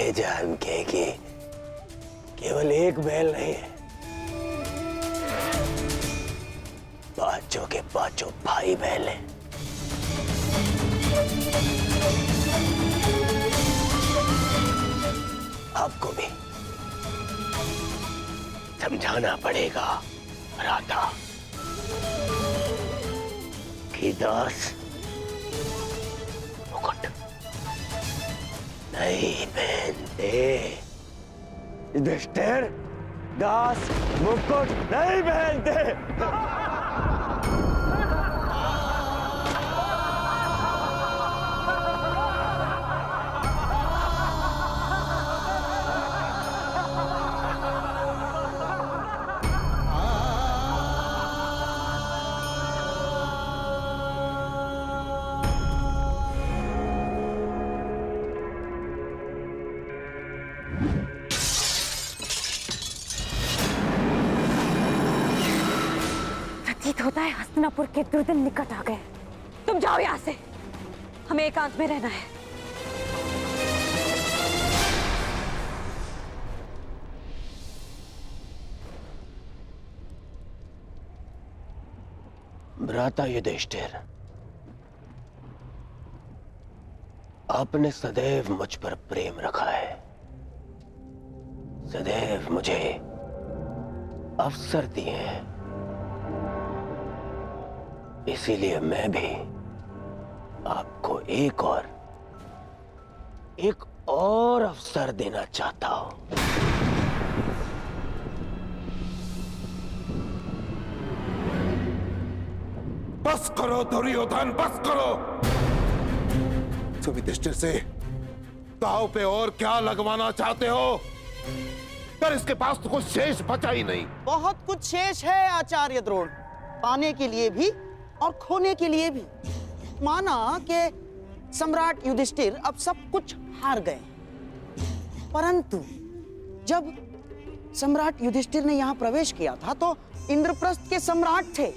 ये जान के कि केवल एक महल नहीं है, पांचों के पांचों भाई महल हैं। आपको भी समझाना पड़ेगा राधा कि दास मुकुट नहीं पहनते। युधिष्ठिर, दास मुकुट नहीं पहनते। प्रतीत होता है हस्तिनापुर के दुर्दिन निकट आ गए। तुम जाओ यहां से, हमें एकांत में रहना है। भ्राता युधिष्ठिर, आपने सदैव मुझ पर प्रेम रखा है, सदैव मुझे अवसर दिए हैं, इसीलिए मैं भी आपको एक और अवसर देना चाहता हूं। बस करो दुर्योधन, बस करो। युधिष्ठिर से दांव पे और क्या लगवाना चाहते हो? पर इसके पास तो कुछ शेष बचा ही नहीं। बहुत कुछ शेष है आचार्य द्रोण, पाने के लिए भी और खोने के लिए भी। माना कि सम्राट युधिष्ठिर अब सब कुछ हार गए, परंतु जब सम्राट युधिष्ठिर ने यहां प्रवेश किया था तो इंद्रप्रस्थ के सम्राट थे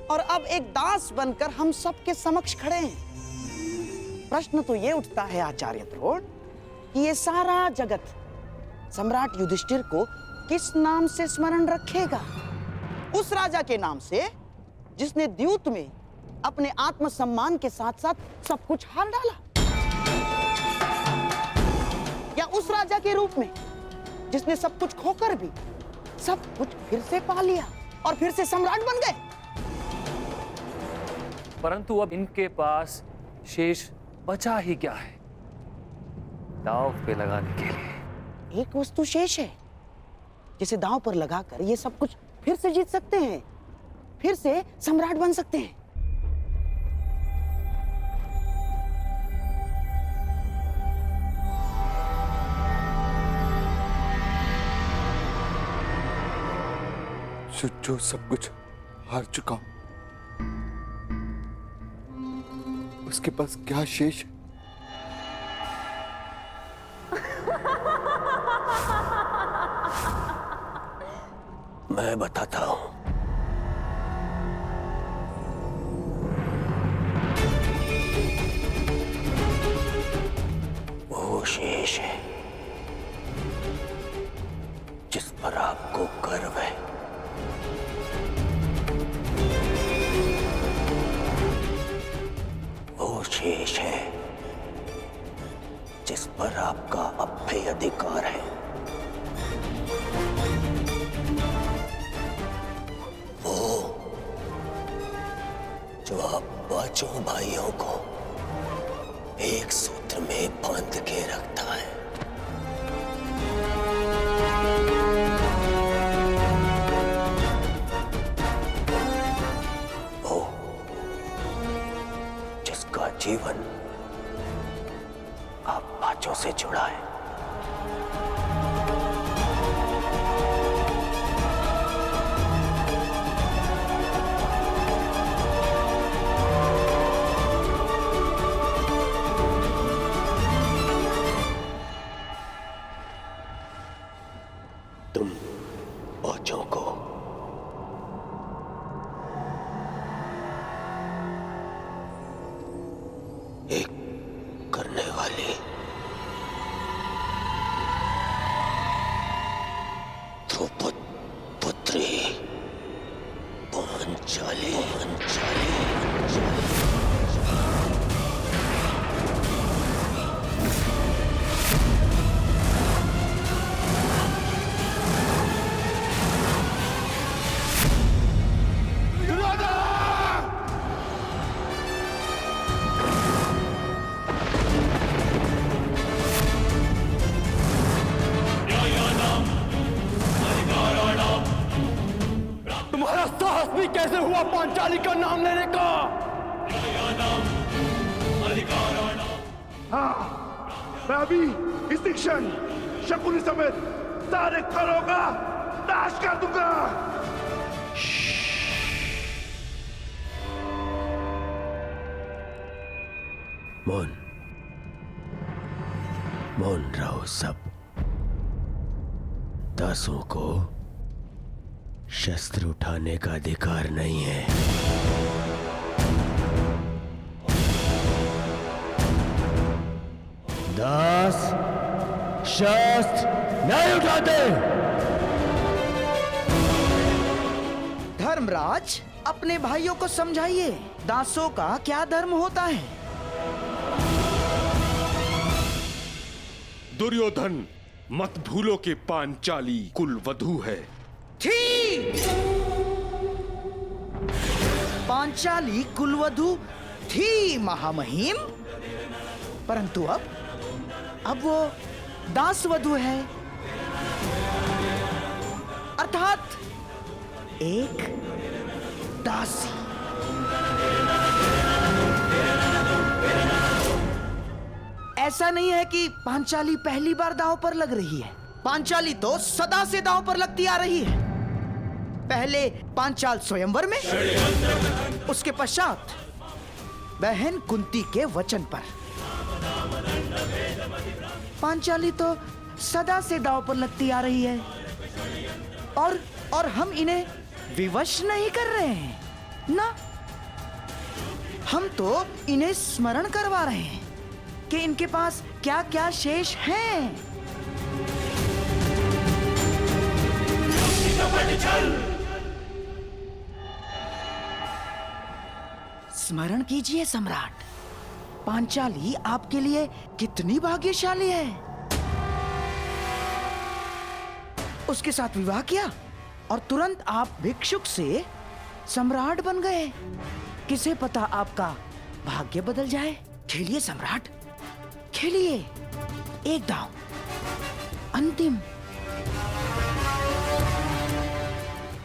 और अब एक दास बनकर हम सबके समक्ष खड़े हैं। प्रश्न तो ये उठता है आचार्य द्रोण कि ये सारा जगत सम्राट युधिष्ठिर को किस नाम से स्मरण रखेगा? उस राजा के नाम से जिसने द्यूत में अपने आत्मसम्मान के साथ साथ सब कुछ हार डाला, या उस राजा के रूप में जिसने सब कुछ खोकर भी सब कुछ फिर से पा लिया और फिर से सम्राट बन गए? परंतु अब इनके पास शेष बचा ही क्या है दांव पे लगाने के लिए? एक वस्तु शेष है जिसे दांव पर लगाकर ये सब कुछ फिर से जीत सकते हैं, फिर से सम्राट बन सकते हैं। जो सब कुछ हार चुका हूं, उसके पास क्या शेष है? मैं बताता हूं। वो शेष है जिस पर आपको गर्व है, वो शेष है जिस पर आपका अभय अधिकार है, जो आप पांचों भाइयों को एक सूत्र में बांध के रखता है। वो जिसका जीवन आप पांचों से जुड़ा है। तुम पांचों को एक करने वाली कैसे हुआ पांचाली का नाम लेने का? हाँ, मैं अभी इसी क्षण शकुनी समेत सारे खरों का नाश कर दूंगा। मौन रहो सब। दासों को शस्त्र उठाने का अधिकार नहीं है। दास शस्त्र नहीं उठाते। धर्मराज, अपने भाइयों को समझाइए, दासों का क्या धर्म होता है। दुर्योधन, मत भूलो कि पांचाली कुलवधू है। थी पांचाली कुलवधू थी महामहिम, परंतु अब वो दासवधू है, अर्थात एक दासी। ऐसा नहीं है कि पांचाली पहली बार दांव पर लग रही है। पांचाली तो सदा से दांव पर लगती आ रही है। पहले पांचाल स्वयंवर में, उसके पश्चात बहन कुंती के वचन पर। पांचाली तो सदा से दांव पर लगती आ रही है और हम इन्हें विवश नहीं कर रहे हैं ना, हम तो इन्हें स्मरण करवा रहे हैं कि इनके पास क्या क्या शेष हैं। स्मरण कीजिए सम्राट, पांचाली आपके लिए कितनी भाग्यशाली है। उसके साथ विवाह किया और तुरंत आप भिक्षुक से सम्राट बन गए। किसे पता आपका भाग्य बदल जाए। खेलिए सम्राट, खेलिए। एक दांव, अंतिम।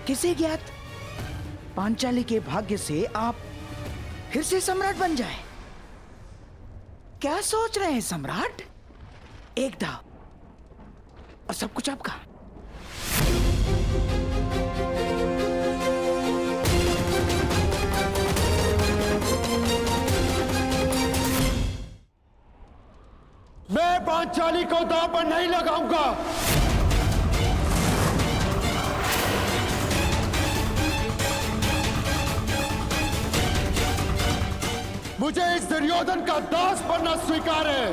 किसे ज्ञात, पांचाली के भाग्य से आप फिर से सम्राट बन जाए। क्या सोच रहे हैं सम्राट? एक दांव और सब कुछ आपका। मैं पांचाली को दांव पर नहीं लगाऊंगा। मुझे इस दुर्योधन का दास बनना स्वीकार है।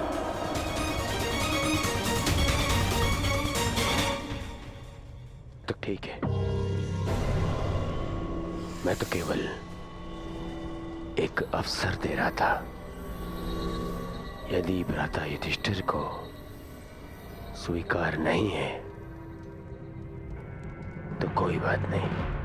तो ठीक है, मैं तो केवल एक अवसर दे रहा था। यदि भ्राता युधिष्ठिर को स्वीकार नहीं है तो कोई बात नहीं।